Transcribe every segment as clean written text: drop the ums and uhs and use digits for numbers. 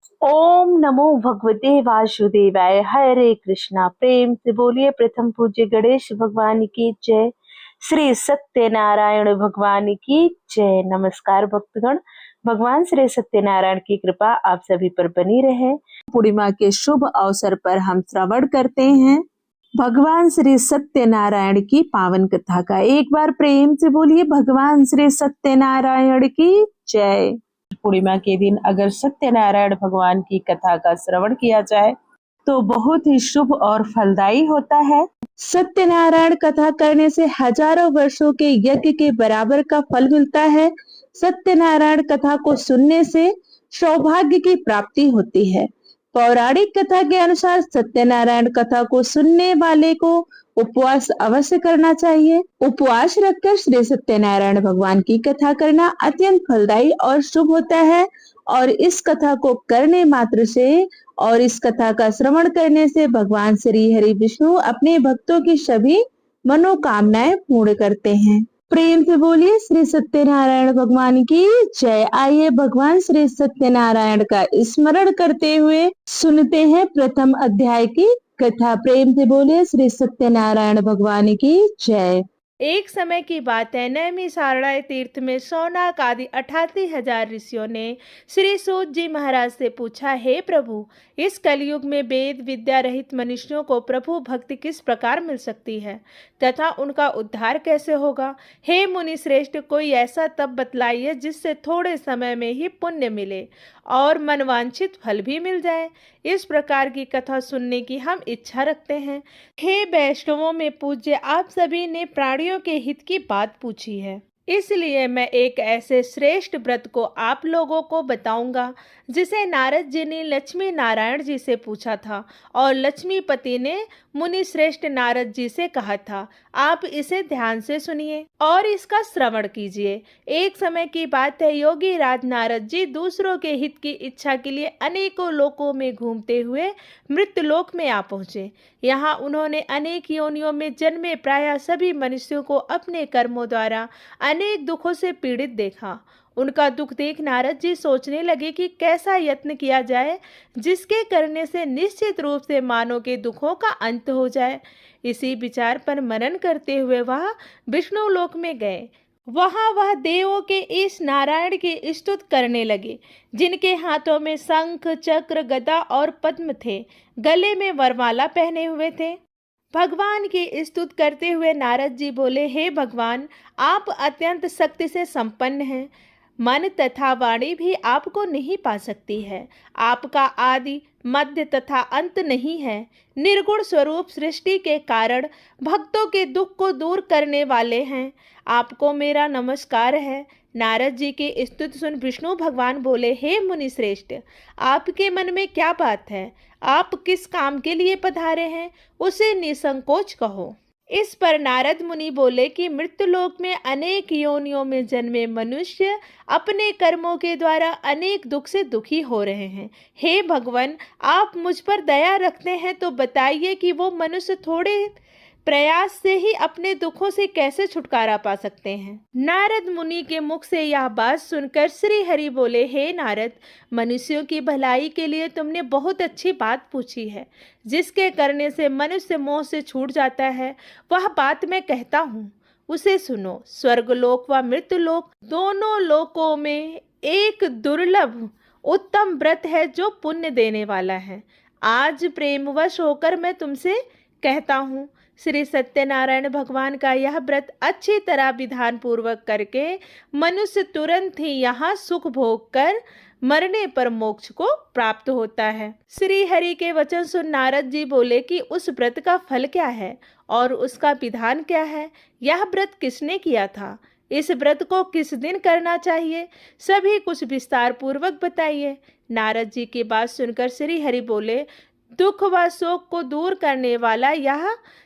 ओम नमो भगवते वासुदेवाय। हरे कृष्णा। प्रेम से बोलिए प्रथम पूज्य गणेश भगवान की जय। श्री सत्यनारायण भगवान की जय। नमस्कार भक्तगण। भगवान श्री सत्यनारायण की कृपा आप सभी पर बनी रहे। पूर्णिमा के शुभ अवसर पर हम श्रवण करते हैं भगवान श्री सत्यनारायण की पावन कथा का। एक बार प्रेम से बोलिए भगवान श्री सत्यनारायण की जय। पूर्णिमा के दिन अगर सत्यनारायण भगवान की कथा का श्रवण किया जाए तो बहुत ही शुभ और फलदायी होता है। सत्यनारायण कथा करने से हजारों वर्षों के यज्ञ के बराबर का फल मिलता है। सत्यनारायण कथा को सुनने से सौभाग्य की प्राप्ति होती है। पौराणिक कथा के अनुसार सत्यनारायण कथा को सुनने वाले को उपवास अवश्य करना चाहिए। उपवास रखकर श्री सत्यनारायण भगवान की कथा करना अत्यंत फलदायी और शुभ होता है। और इस कथा को करने मात्र से और इस कथा का श्रवण करने से भगवान श्री हरि विष्णु अपने भक्तों की सभी मनोकामनाएं पूर्ण करते हैं। प्रेम से बोलिए श्री सत्यनारायण भगवान की जय। आइए भगवान श्री सत्यनारायण का स्मरण करते हुए सुनते हैं प्रथम अध्याय की कथा। प्रेम से बोलिए श्री सत्यनारायण भगवान की जय। एक समय की बात है, नैमिषारण्य तीर्थ में शौनक आदि 88,000 ऋषियों ने श्री सूत जी महाराज से पूछा, हे प्रभु, इस कलयुग में वेद विद्या रहित मनुष्यों को प्रभु भक्ति किस प्रकार मिल सकती है तथा उनका उद्धार कैसे होगा। हे मुनि श्रेष्ठ, कोई ऐसा तप बतलाइए जिससे थोड़े समय में ही पुण्य मिले और मनवांछित फल भी मिल जाए। इस प्रकार की कथा सुनने की हम इच्छा रखते हैं। हे वैष्णवों में पूज्य, आप सभी ने प्राणियों के हित की बात पूछी है, इसलिए मैं एक ऐसे श्रेष्ठ व्रत को आप लोगों को बताऊंगा जिसे नारद जी ने लक्ष्मी नारायण जी से पूछा था और लक्ष्मीपति ने मुनि श्रेष्ठ नारद जी से कहा था। आप इसे ध्यान से सुनिए और इसका श्रवण कीजिए। एक समय की बात है, योगी राज नारद जी दूसरों के हित की इच्छा के लिए अनेकों लोकों में घूमते हुए मृत्युलोक में आ पहुंचे। यहाँ उन्होंने अनेक योनियों में जन्मे प्रायः सभी मनुष्यों को अपने कर्मों द्वारा अनेक दुखों से पीड़ित देखा। उनका दुख देख नारद जी सोचने लगे कि कैसा यत्न किया जाए जिसके करने से निश्चित रूप से मानव के दुखों का अंत हो जाए। इसी विचार पर मनन करते हुए वह विष्णु लोक में गए। वहां वह देवों के इस नारायण की स्तुत करने लगे, जिनके हाथों में शंख चक्र गदा और पद्म थे, गले में वरमाला पहने हुए थे। भगवान की स्तुत करते हुए नारद जी बोले, हे भगवान, आप अत्यंत शक्ति से संपन्न हैं। मन तथा वाणी भी आपको नहीं पा सकती है। आपका आदि मध्य तथा अंत नहीं है। निर्गुण स्वरूप सृष्टि के कारण भक्तों के दुख को दूर करने वाले हैं। आपको मेरा नमस्कार है। नारद जी की स्तुति सुन विष्णु भगवान बोले, हे मुनि श्रेष्ठ, आपके मन में क्या बात है? आप किस काम के लिए पधारे हैं, उसे निसंकोच कहो। इस पर नारद मुनि बोले कि मृत्युलोक में अनेक योनियों में जन्मे मनुष्य अपने कर्मों के द्वारा अनेक दुख से दुखी हो रहे हैं। हे भगवान, आप मुझ पर दया रखते हैं तो बताइए कि वो मनुष्य थोड़े प्रयास से ही अपने दुखों से कैसे छुटकारा पा सकते हैं। नारद मुनि के मुख से यह बात सुनकर श्री हरि बोले, हे नारद, मनुष्यों की भलाई के लिए तुमने बहुत अच्छी बात पूछी है। जिसके करने से मनुष्य मोह से छूट जाता है, वह बात मैं कहता हूँ, उसे सुनो। स्वर्गलोक व मृत्युलोक दोनों लोकों में एक दुर्लभ उत्तम व्रत है जो पुण्य देने वाला है। आज प्रेमवश होकर मैं तुमसे कहता हूँ, श्री सत्यनारायण भगवान का यह व्रत अच्छी तरह विधान पूर्वक करके मनुष्य तुरंत ही यहाँ सुख भोग कर मरने पर मोक्ष को प्राप्त होता है। श्री हरि के वचन सुन नारद जी बोले कि उस व्रत का फल क्या है और उसका विधान क्या है? यह व्रत किसने किया था? इस व्रत को किस दिन करना चाहिए? सभी कुछ विस्तार पूर्वक बताइए। नारद जी की बात सुनकर श्री हरि बोले, दुख व शोक को दूर करने वाला यह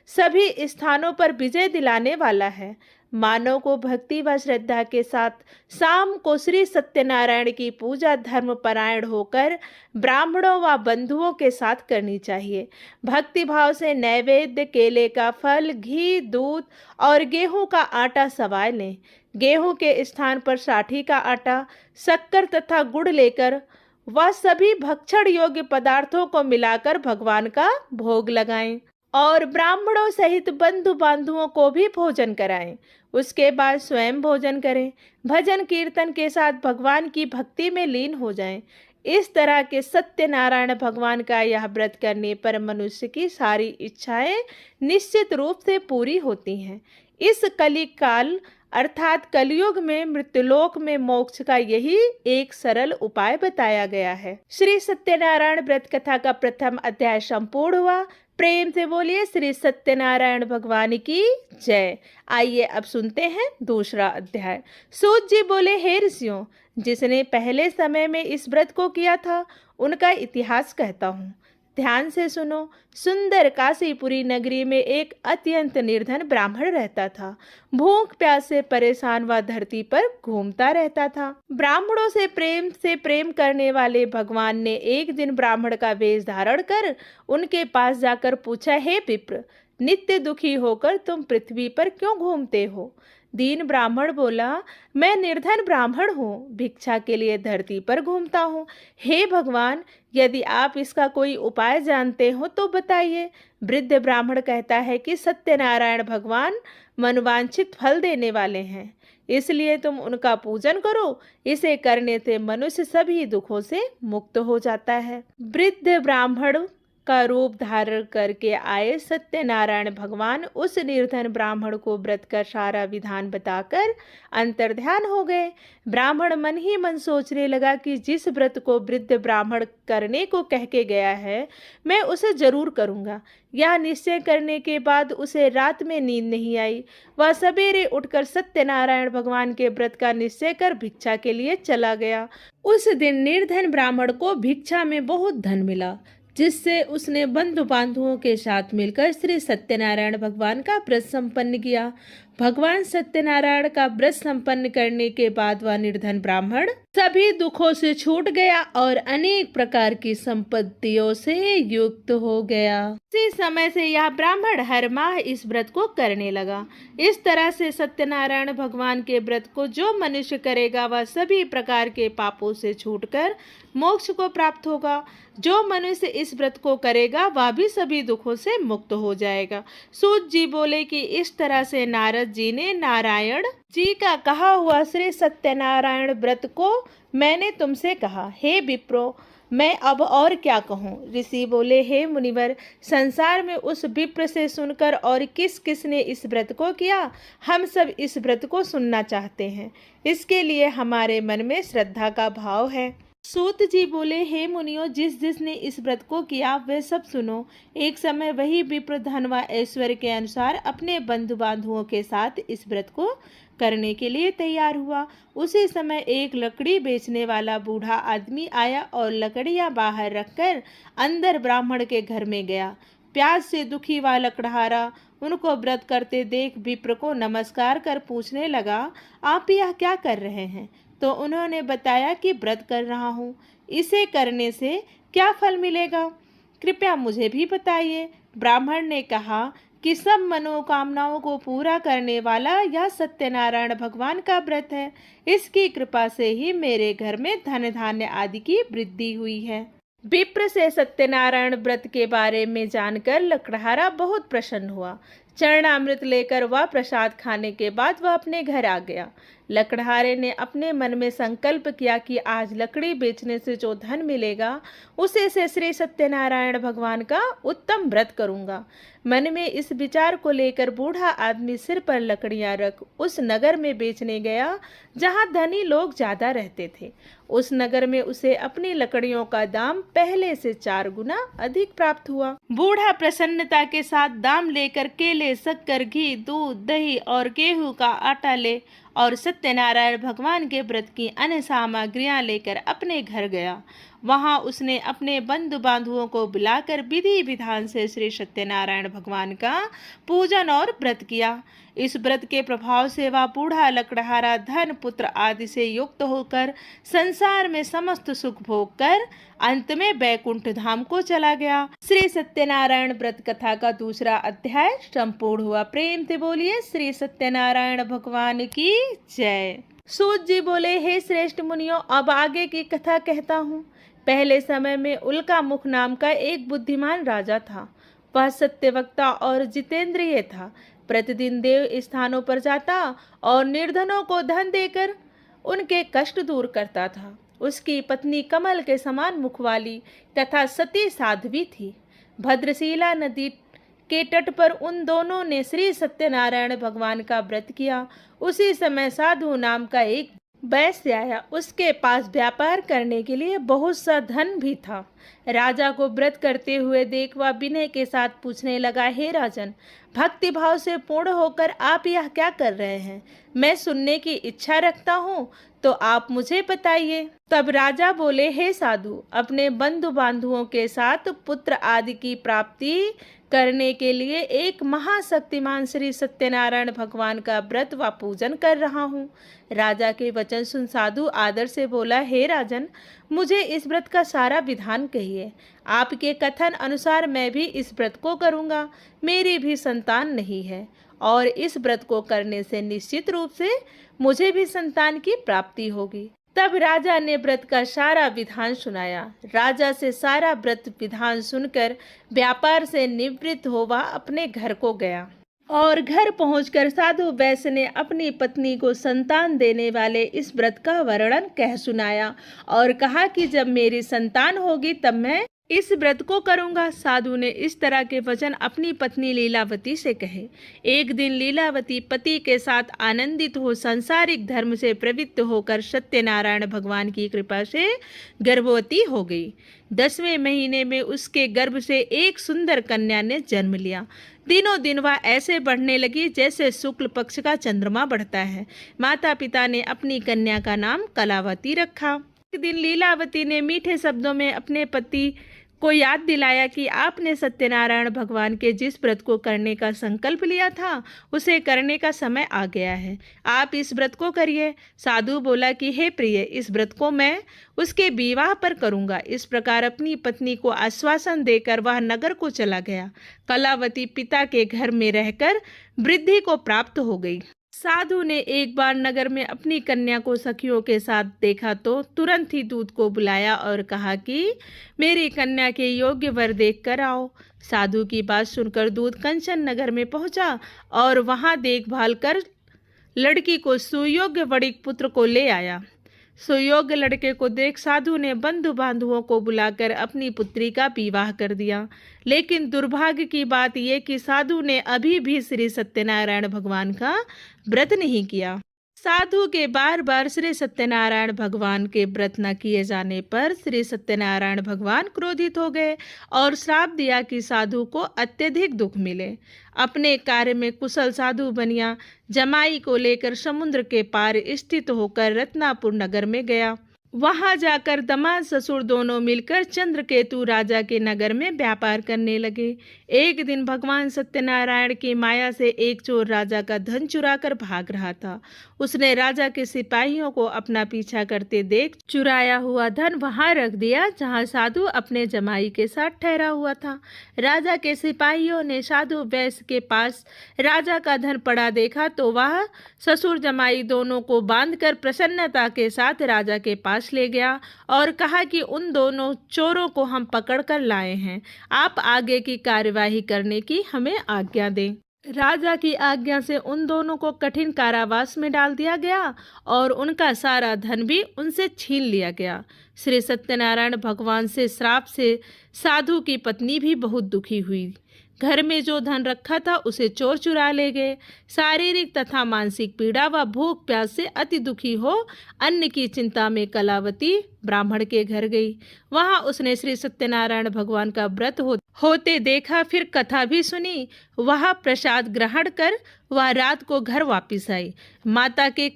सभी स्थानों पर विजय दिलाने वाला है। मानव को भक्ति व श्रद्धा के साथ शाम को श्री सत्यनारायण की पूजा धर्म परायण होकर ब्राह्मणों व बंधुओं के साथ करनी चाहिए। भक्ति भाव से नैवेद्य, केले का फल, घी, दूध और गेहूं का आटा सवाय लें। गेहूं के स्थान पर साठी का आटा, शक्कर तथा गुड़ लेकर वह सभी भक्षण योग्य पदार्थों को मिलाकर भगवान का भोग लगाएं और ब्राह्मणों सहित बंधु बांधुओं को भी भोजन कराएं। उसके बाद स्वयं भोजन करें। भजन कीर्तन के साथ भगवान की भक्ति में लीन हो जाएं। इस तरह के सत्यनारायण भगवान का यह व्रत करने पर मनुष्य की सारी इच्छाएं निश्चित रूप से पूरी होती हैं। इस कलिक काल अर्थात कलयुग में मृत्युलोक में मोक्ष का यही एक सरल उपाय बताया गया है। श्री सत्यनारायण व्रत कथा का प्रथम अध्याय संपूर्ण हुआ। प्रेम से बोलिए श्री सत्यनारायण भगवान की जय। आइए अब सुनते हैं दूसरा अध्याय। सूत जी बोले, हे ऋषियों, जिसने पहले समय में इस व्रत को किया था उनका इतिहास कहता हूँ। ध्यान से सुनो। सुंदर काशीपुरी नगरी में एक अत्यंत निर्धन ब्राह्मण रहता था। भूख प्यास से परेशान वह धरती पर घूमता रहता था। ब्राह्मणों से प्रेम करने वाले भगवान ने एक दिन ब्राह्मण का वेश धारण कर उनके पास जाकर पूछा, हे विप्र, नित्य दुखी होकर तुम पृथ्वी पर क्यों घूमते हो? दीन ब्राह्मण बोला, मैं निर्धन ब्राह्मण हूँ, भिक्षा के लिए धरती पर घूमता हूँ। हे भगवान, यदि आप इसका कोई उपाय जानते हो तो बताइए। वृद्ध ब्राह्मण कहता है कि सत्यनारायण भगवान मनवांछित फल देने वाले हैं, इसलिए तुम उनका पूजन करो। इसे करने से मनुष्य सभी दुखों से मुक्त हो जाता है। वृद्ध ब्राह्मण का रूप धारण करके आए सत्यनारायण भगवान उस निर्धन ब्राह्मण को व्रत का सारा विधान बताकर अंतर्ध्यान हो गए। ब्राह्मण मन ही मन सोचने लगा कि जिस व्रत को वृद्ध ब्राह्मण करने को कह के गया है मैं उसे जरूर करूँगा। यह निश्चय करने के बाद उसे रात में नींद नहीं आई। वह सवेरे उठकर सत्यनारायण भगवान के व्रत का निश्चय कर भिक्षा के लिए चला गया। उस दिन निर्धन ब्राह्मण को भिक्षा में बहुत धन मिला, जिससे उसने बंधु बांधुओं के साथ मिलकर श्री सत्यनारायण भगवान का व्रत संपन्न किया। भगवान सत्यनारायण का व्रत संपन्न करने के बाद वह निर्धन ब्राह्मण सभी दुखों से छूट गया और अनेक प्रकार की संपत्तियों से युक्त हो गया। इसी समय से यह ब्राह्मण हर माह इस व्रत को करने लगा। इस तरह से सत्यनारायण भगवान के व्रत को जो मनुष्य करेगा वह सभी प्रकार के पापों से छूटकर मोक्ष को प्राप्त होगा। जो मनुष्य इस व्रत को करेगा वह भी सभी दुखों से मुक्त हो जाएगा। सूत जी बोले कि इस तरह से नारद जी ने नारायण जी का कहा हुआ श्री सत्यनारायण व्रत को मैंने तुमसे कहा। हे विप्रो, मैं अब और क्या कहूँ? ऋषि बोले, हे मुनिवर, संसार में उस विप्र से सुनकर और किस किस ने इस व्रत को किया, हम सब इस व्रत को सुनना चाहते हैं। इसके लिए हमारे मन में श्रद्धा का भाव है। सूत जी बोले, हे मुनियों, जिस जिसने इस व्रत को किया वे सब सुनो। एक समय वही विप्र धन व ऐश्वर्य के अनुसार अपने बंधु बांधुओं के साथ इस व्रत को करने के लिए तैयार हुआ। उसी समय एक लकड़ी बेचने वाला बूढ़ा आदमी आया और लकड़ियां बाहर रखकर अंदर ब्राह्मण के घर में गया। प्यास से दुखी हुआ लकड़हारा उनको व्रत करते देख विप्र को नमस्कार कर पूछने लगा, आप यह क्या कर रहे हैं? तो उन्होंने बताया कि व्रत कर रहा हूँ। इसे करने से क्या फल मिलेगा, कृपया मुझे भी बताइए। ब्राह्मण ने कहा कि सब मनोकामनाओं को पूरा करने वाला यह सत्यनारायण भगवान का व्रत है। इसकी कृपा से ही मेरे घर में धन धान्य आदि की वृद्धि हुई है। विप्र से सत्यनारायण व्रत के बारे में जानकर लकड़हारा बहुत प्रसन्न हुआ। चरणामृत लेकर वह प्रसाद खाने के बाद वह अपने घर आ गया। लकड़हारे ने अपने मन में संकल्प किया कि आज लकड़ी बेचने से जो धन मिलेगा उसे से श्री सत्यनारायण भगवान का उत्तम व्रत करूंगा। मन में इस विचार को लेकर बूढ़ा आदमी सिर पर लकड़ियां रख उस नगर में बेचने गया जहां धनी लोग ज्यादा रहते थे। उस नगर में उसे अपनी लकड़ियों का दाम पहले से 4 गुना अधिक प्राप्त हुआ। बूढ़ा प्रसन्नता के साथ दाम लेकर केले, शक्कर, घी, दूध, दही और गेहूं का आटा ले और सत्यनारायण भगवान के व्रत की अन्य सामग्रियां लेकर अपने घर गया। वहां उसने अपने बंधु बांधुओं को बुलाकर विधि विधान से श्री सत्यनारायण भगवान का पूजन और व्रत किया। इस व्रत के प्रभाव से वह बूढ़ा लकड़हारा धन पुत्र आदि से युक्त होकर संसार में समस्त सुख भोग कर अंत में वैकुंठ धाम को चला गया। श्री सत्यनारायण व्रत कथा का दूसरा अध्याय संपूर्ण हुआ। प्रेम से बोलिए श्री सत्यनारायण भगवान की जय। सूत जी बोले, हे श्रेष्ठ मुनियों, अब आगे की कथा कहता हूँ। पहले समय में उल्कामुख नाम का एक बुद्धिमान राजा था। वह सत्यवक्ता और जितेंद्रिय था। प्रतिदिन देव स्थानों पर जाता और निर्धनों को धन देकर उनके कष्ट दूर करता था। उसकी पत्नी कमल के समान मुख वाली तथा सती साध्वी थी। भद्रशिला नदी के तट पर उन दोनों ने श्री सत्यनारायण भगवान का व्रत किया। उसी समय साधु नाम का एक वैश्य आया। उसके पास व्यापार करने के लिए बहुत सा धन भी था। राजा को व्रत करते हुए देख वह विनय के साथ पूछने लगा, हे राजन, भक्ति भाव से पूर्ण होकर आप यह क्या कर रहे हैं? मैं सुनने की इच्छा रखता हूँ, तो आप मुझे बताइए। तब राजा बोले, हे साधु, अपने बंधु बांधुओं के साथ पुत्र आदि की प्राप्ति करने के लिए एक महाशक्तिमान श्री सत्यनारायण भगवान का व्रत व पूजन कर रहा हूँ। राजा के वचन सुन साधु आदर से बोला, हे राजन, मुझे इस व्रत का सारा विधान कहिए। आपके कथन अनुसार मैं भी इस व्रत को करूँगा। मेरी भी संतान नहीं है और इस व्रत को करने से निश्चित रूप से मुझे भी संतान की प्राप्ति होगी। तब राजा ने व्रत का सारा विधान सुनाया। राजा से सारा व्रत विधान सुनकर व्यापार से निवृत्त हो वह अपने घर को गया और घर पहुंचकर साधु वैश्य ने अपनी पत्नी को संतान देने वाले इस व्रत का वर्णन कह सुनाया और कहा कि जब मेरी संतान होगी तब मैं इस व्रत को करूंगा। साधु ने इस तरह के वचन अपनी पत्नी लीलावती से कहे। एक दिन लीलावती पति के साथ आनंदित हो सांसारिक धर्म से प्रवृत्त होकर सत्यनारायण भगवान की कृपा से गर्भवती हो गई। 10वें महीने में उसके गर्भ से एक सुंदर कन्या ने जन्म लिया। दिनों दिन वह ऐसे बढ़ने लगी जैसे शुक्ल पक्ष का चंद्रमा बढ़ता है। माता पिता ने अपनी कन्या का नाम कलावती रखा। एक दिन लीलावती ने मीठे शब्दों में अपने पति को याद दिलाया कि आपने सत्यनारायण भगवान के जिस व्रत को करने का संकल्प लिया था उसे करने का समय आ गया है। आप इस व्रत को करिए। साधु बोला कि हे प्रिय, इस व्रत को मैं उसके विवाह पर करूंगा। इस प्रकार अपनी पत्नी को आश्वासन देकर वह नगर को चला गया। कलावती पिता के घर में रहकर वृद्धि को प्राप्त हो गई। साधु ने एक बार नगर में अपनी कन्या को सखियों के साथ देखा तो तुरंत ही दूत को बुलाया और कहा कि मेरी कन्या के योग्य वर देख कर आओ। साधु की बात सुनकर दूत कंचन नगर में पहुंचा और वहां देखभाल कर लड़की को सुयोग्य वणिक पुत्र को ले आया। सुयोग्य लड़के को देख साधु ने बंधु बांधुओं को बुलाकर अपनी पुत्री का विवाह कर दिया। लेकिन दुर्भाग्य की बात यह कि साधु ने अभी भी श्री सत्यनारायण भगवान का व्रत नहीं किया। साधु के बार बार श्री सत्यनारायण भगवान के व्रत न किए जाने पर श्री सत्यनारायण भगवान क्रोधित हो गए और श्राप दिया कि साधु को अत्यधिक दुख मिले। अपने कार्य में कुशल साधु बनिया जमाई को लेकर समुद्र के पार स्थित होकर रत्नापुर नगर में गया। वहां जाकर दामाद ससुर दोनों मिलकर चंद्रकेतु राजा के नगर में व्यापार करने लगे। एक दिन भगवान सत्यनारायण की माया से एक चोर राजा का धन चुराकर भाग रहा था। उसने राजा के सिपाहियों को अपना पीछा करते देख चुराया हुआ धन वहां रख दिया जहां साधु अपने जमाई के साथ ठहरा हुआ था। राजा के सिपाहियों ने साधु वैश्य के पास राजा का धन पड़ा देखा तो वह ससुर जमाई दोनों को बांधकर प्रसन्नता के साथ राजा के पास ले गया और कहा कि उन दोनों चोरों को हम पकड़ कर लाए हैं, आप आगे की कार्यवाही करने की हमें आज्ञा दें। राजा की आज्ञा से उन दोनों को कठिन कारावास में डाल दिया गया और उनका सारा धन भी उनसे छीन लिया गया। श्री सत्यनारायण भगवान से श्राप से साधु की पत्नी भी बहुत दुखी हुई। घर में जो धन रखा था उसे चोर चुरा ले गए। शारीरिक तथा मानसिक पीड़ा व भूख प्यास से अति दुखी हो अन्न की चिंता में कलावती ब्राह्मण के घर गई। वहां उसने श्री सत्यनारायण भगवान का व्रत होते देखा, फिर कथा भी सुनी। वह प्रसाद ग्रहण कर वह रात को घर वापिस आई। माता के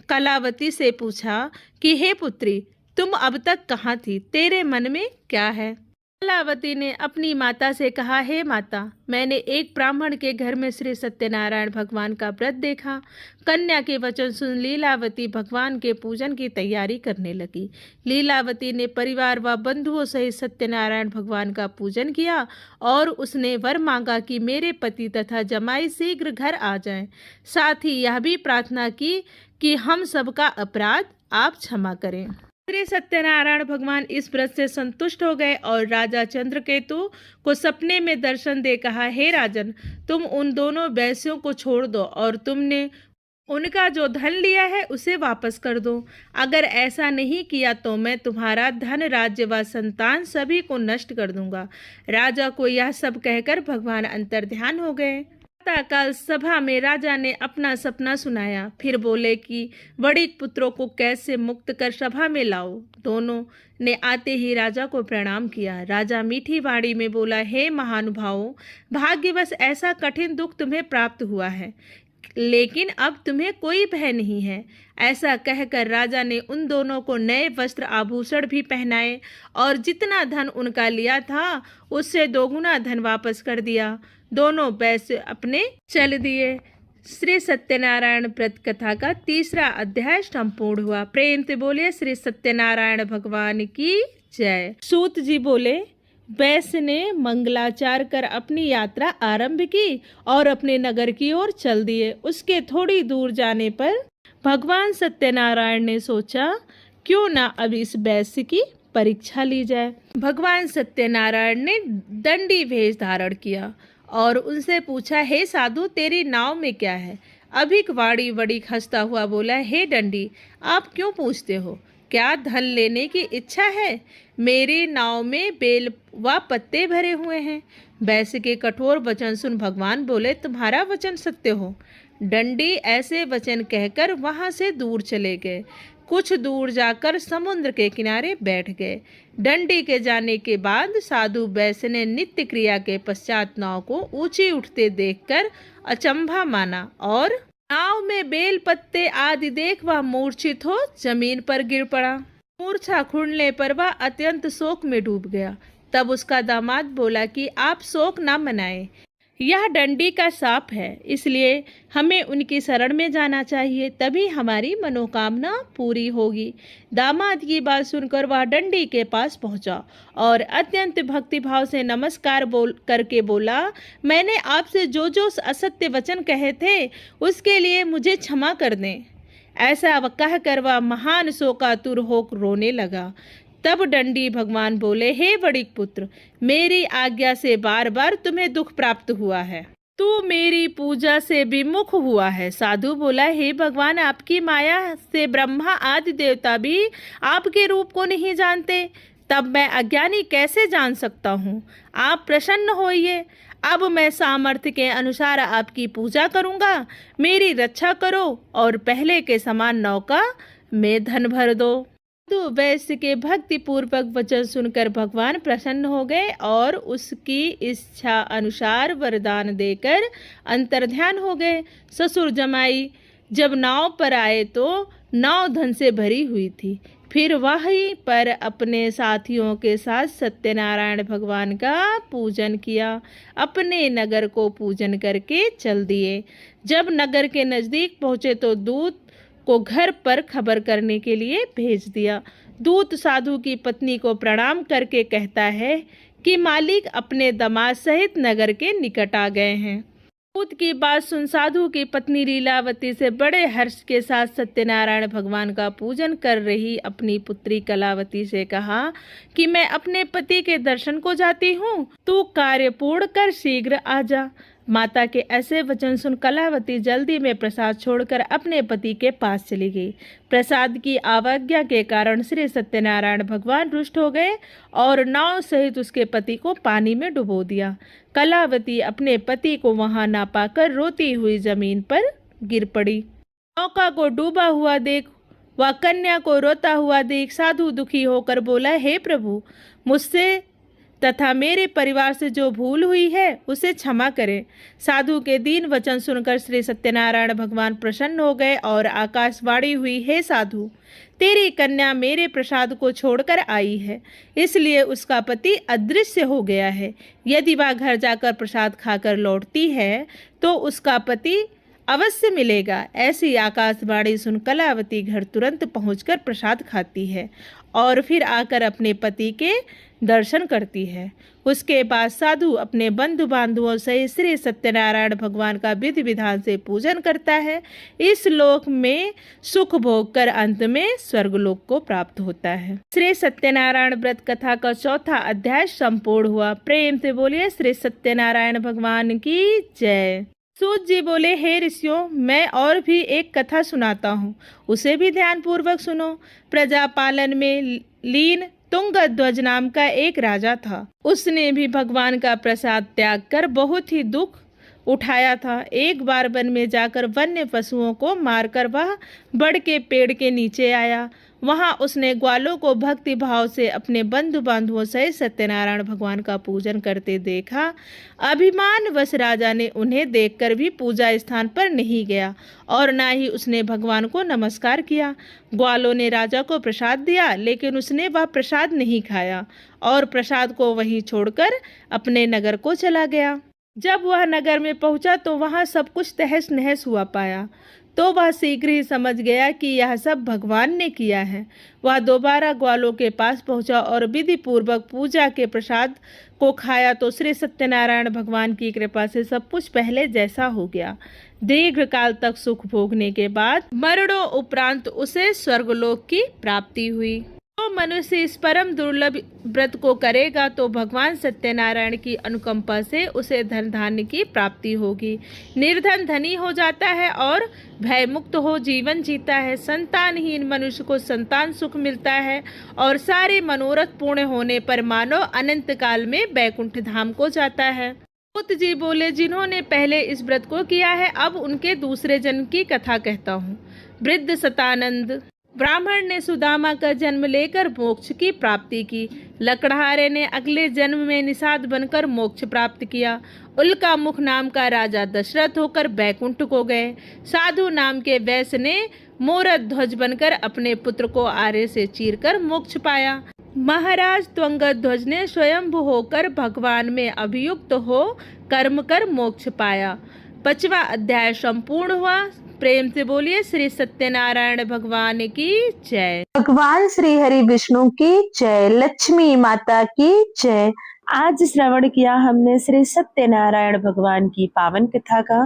कलावती से पूछा कि हे पुत्री, तुम अब तक कहाँ थी? तेरे मन में क्या है? कलावती ने अपनी माता से कहा, हे माता, मैंने एक ब्राह्मण के घर में श्री सत्यनारायण भगवान का व्रत देखा। कन्या के वचन सुन लीलावती भगवान के पूजन की तैयारी करने लगी। लीलावती ने परिवार व बंधुओं सहित सत्यनारायण भगवान का पूजन किया और उसने वर मांगा कि मेरे पति तथा जमाई शीघ्र घर आ जाएं। साथ ही यह भी प्रार्थना की कि हम सबका अपराध आप क्षमा करें। श्री सत्यनारायण भगवान इस व्रत से संतुष्ट हो गए और राजा चंद्रकेतु को सपने में दर्शन दे कहा, हे राजन, तुम उन दोनों वैश्यों को छोड़ दो और तुमने उनका जो धन लिया है उसे वापस कर दो। अगर ऐसा नहीं किया तो मैं तुम्हारा धन, राज्य व संतान सभी को नष्ट कर दूंगा। राजा को यह सब कहकर भगवान अंतर्ध्यान हो गए। प्रातःकाल सभा में राजा ने अपना सपना सुनाया। फिर बोले कि बड़ी पुत्रों को कैसे मुक्त कर सभा में लाओ। दोनों ने आते ही राजा को प्रणाम किया। राजा मीठी वाणी में बोला, हे महानुभावों, भाग्यवश ऐसा कठिन दुख तुम्हें प्राप्त हुआ है, लेकिन अब तुम्हें कोई भय नहीं है। ऐसा कहकर राजा ने उन दोनों को नए वस्त्र आभूषण भी पहनाए और जितना धन उनका लिया था उससे दोगुना धन वापस कर दिया। दोनों वैश्य अपने चल दिए। श्री सत्यनारायण व्रत कथा का 3रा अध्याय संपूर्ण हुआ। प्रेम से बोलिए श्री सत्यनारायण भगवान की जय। सूत जी बोले, वैश्य ने मंगलाचार कर अपनी यात्रा आरंभ की और अपने नगर की ओर चल दिए। उसके थोड़ी दूर जाने पर भगवान सत्यनारायण ने सोचा, क्यों ना अब इस वैश्य की परीक्षा ली जाए। भगवान सत्यनारायण ने दंडी वेश धारण किया और उनसे पूछा, हे साधु, तेरी नाव में क्या है? अभिक वाणी बड़ी हंसता हुआ बोला, हे दंडी, आप क्यों पूछते हो? क्या धन लेने की इच्छा है? मेरी नाव में बेल व पत्ते भरे हुए हैं। वैश्य के कठोर वचन सुन भगवान बोले, तुम्हारा वचन सत्य हो। दंडी ऐसे वचन कहकर वहां से दूर चले गए। कुछ दूर जाकर समुद्र के किनारे बैठ गए। दंडी के जाने के बाद साधु वैश्य ने नित्य क्रिया के पश्चात नाव को ऊंची उठते देखकर अचंभा माना और नाव में बेल पत्ते आदि देख वह मूर्छित हो जमीन पर गिर पड़ा। मूर्छा खुलने पर वह अत्यंत शोक में डूब गया। तब उसका दामाद बोला कि आप शोक न मनाएं, यह दंडी का शाप है, इसलिए हमें उनकी शरण में जाना चाहिए, तभी हमारी मनोकामना पूरी होगी। दामाद की बात सुनकर वह दंडी के पास पहुंचा और अत्यंत भक्तिभाव से नमस्कार करके बोला, मैंने आपसे जो जो असत्य वचन कहे थे उसके लिए मुझे क्षमा कर दें। ऐसा कहकर वह महान शोकातुर हो रोने लगा। तब दंडी भगवान बोले, हे बड़ी पुत्र, मेरी आज्ञा से बार बार तुम्हें दुख प्राप्त हुआ है। तू मेरी पूजा से विमुख हुआ है। साधु बोला, हे भगवान, आपकी माया से ब्रह्मा आदि देवता भी आपके रूप को नहीं जानते, तब मैं अज्ञानी कैसे जान सकता हूँ? आप प्रसन्न होइए। अब मैं सामर्थ्य के अनुसार आपकी पूजा करूँगा। मेरी रक्षा करो और पहले के समान नौका में धन भर दो। तो वैश्य के भक्ति पूर्वक वचन सुनकर भगवान प्रसन्न हो गए और उसकी इच्छा अनुसार वरदान देकर अंतर्ध्यान हो गए। ससुर जमाई जब नाव पर आए तो नाव धन से भरी हुई थी। फिर वहीं पर अपने साथियों के साथ सत्यनारायण भगवान का पूजन किया। अपने नगर को पूजन करके चल दिए। जब नगर के नज़दीक पहुँचे तो दूत को घर पर खबर करने के लिए भेज दिया। दूत साधु की पत्नी को प्रणाम करके कहता है कि मालिक अपने दामाद सहित नगर के निकट आ गए हैं। दूत की बात सुन साधु की पत्नी लीलावती से बड़े हर्ष के साथ सत्यनारायण भगवान का पूजन कर रही अपनी पुत्री कलावती से कहा कि मैं अपने पति के दर्शन को जाती हूँ, तू कार्य पूर्ण कर शीघ्र आ जा। माता के ऐसे वचन सुन कलावती जल्दी में प्रसाद छोड़कर अपने पति के पास चली गई। प्रसाद की अवज्ञा के कारण श्री सत्यनारायण भगवान रुष्ट हो गए और नाव सहित उसके पति को पानी में डुबो दिया। कलावती अपने पति को वहां ना पाकर रोती हुई जमीन पर गिर पड़ी। नौका को डूबा हुआ देख वह कन्या को रोता हुआ देख साधु दुखी होकर बोला, हे प्रभु, मुझसे तथा मेरे परिवार से जो भूल हुई है उसे क्षमा करें। साधु के दीन वचन सुनकर श्री सत्यनारायण भगवान प्रसन्न हो गए और आकाशवाणी हुई, हे साधु, तेरी कन्या मेरे प्रसाद को छोड़कर आई है, इसलिए उसका पति अदृश्य हो गया है। यदि वह घर जाकर प्रसाद खाकर लौटती है तो उसका पति अवश्य मिलेगा। ऐसी आकाशवाणी सुन कलावती घर तुरंत पहुंचकर प्रसाद खाती है और फिर आकर अपने पति के दर्शन करती है। उसके बाद साधु अपने बंधु बांधवों सहित श्री सत्यनारायण भगवान का विधि विधान से पूजन करता है। इस लोक में सुख भोग कर अंत में स्वर्गलोक को प्राप्त होता है। श्री सत्यनारायण व्रत कथा का चौथा अध्याय संपूर्ण हुआ। प्रेम से बोलिए श्री सत्यनारायण भगवान की जय। सूत जी बोले, हे ऋषियों, मैं और भी एक कथा सुनाता हूँ, उसे भी ध्यान पूर्वक सुनो। प्रजा पालन में लीन तुंगध्वज नाम का एक राजा था। उसने भी भगवान का प्रसाद त्याग कर बहुत ही दुख उठाया था। एक बार वन में जाकर वन्य पशुओं को मारकर वह बड़ के पेड़ के नीचे आया। वहां उसने ग्वालों को भक्ति भाव से अपने बंधु बांधवों सहित सत्यनारायण भगवान का पूजन करते देखा। अभिमानवश राजा ने उन्हें देखकर भी पूजा स्थान पर नहीं गया और ना ही उसने भगवान को नमस्कार किया। ग्वालों ने राजा को प्रसाद दिया, लेकिन उसने वह प्रसाद नहीं खाया और प्रसाद को वहीं छोड़कर अपने नगर को चला गया। जब वह नगर में पहुंचा तो वहां सब कुछ तहस नहस हुआ पाया, तो वह शीघ्र ही समझ गया कि यह सब भगवान ने किया है। वह दोबारा ग्वालों के पास पहुंचा और विधि पूर्वक पूजा के प्रसाद को खाया तो श्री सत्यनारायण भगवान की कृपा से सब कुछ पहले जैसा हो गया। दीर्घ काल तक सुख भोगने के बाद मरणों उपरांत उसे स्वर्गलोक की प्राप्ति हुई। तो मनुष्य इस परम दुर्लभ व्रत को करेगा तो भगवान सत्यनारायण की अनुकंपा से उसे धन धान्य की प्राप्ति होगी। निर्धन धनी हो जाता है और भय मुक्त हो जीवन जीता है। संतानहीन मनुष्य को संतान सुख मिलता है और सारे मनोरथ पूर्ण होने पर मानव अनंत काल में बैकुंठ धाम को जाता है। सूत जी बोले, जिन्होंने पहले इस व्रत को किया है, अब उनके दूसरे जन्म की कथा कहता हूँ। वृद्ध सतानंद ब्राह्मण ने सुदामा का जन्म लेकर मोक्ष की प्राप्ति की। लकड़हारे ने अगले जन्म में निषाद बनकर मोक्ष प्राप्त किया। उल्का मुख नाम का राजा दशरथ होकर बैकुंठ को गए। साधु नाम के वैश्य ने मोरत ध्वज बनकर अपने पुत्र को आरे से चीरकर मोक्ष पाया। महाराज त्वंगध्वज ने स्वयंभू होकर भगवान में अभियुक्त हो कर्म कर मोक्ष पाया। 5वां अध्याय संपूर्ण हुआ। प्रेम से बोलिए श्री सत्यनारायण भगवान की जय। भगवान श्री हरि विष्णु की जय। लक्ष्मी माता की जय। आज श्रवण किया हमने श्री सत्यनारायण भगवान की पावन कथा का।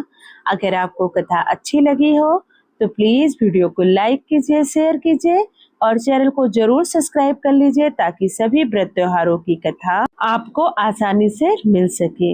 अगर आपको कथा अच्छी लगी हो तो प्लीज वीडियो को लाइक कीजिए, शेयर कीजिए और चैनल को जरूर सब्सक्राइब कर लीजिए ताकि सभी व्रत त्योहारों की कथा आपको आसानी से मिल सके।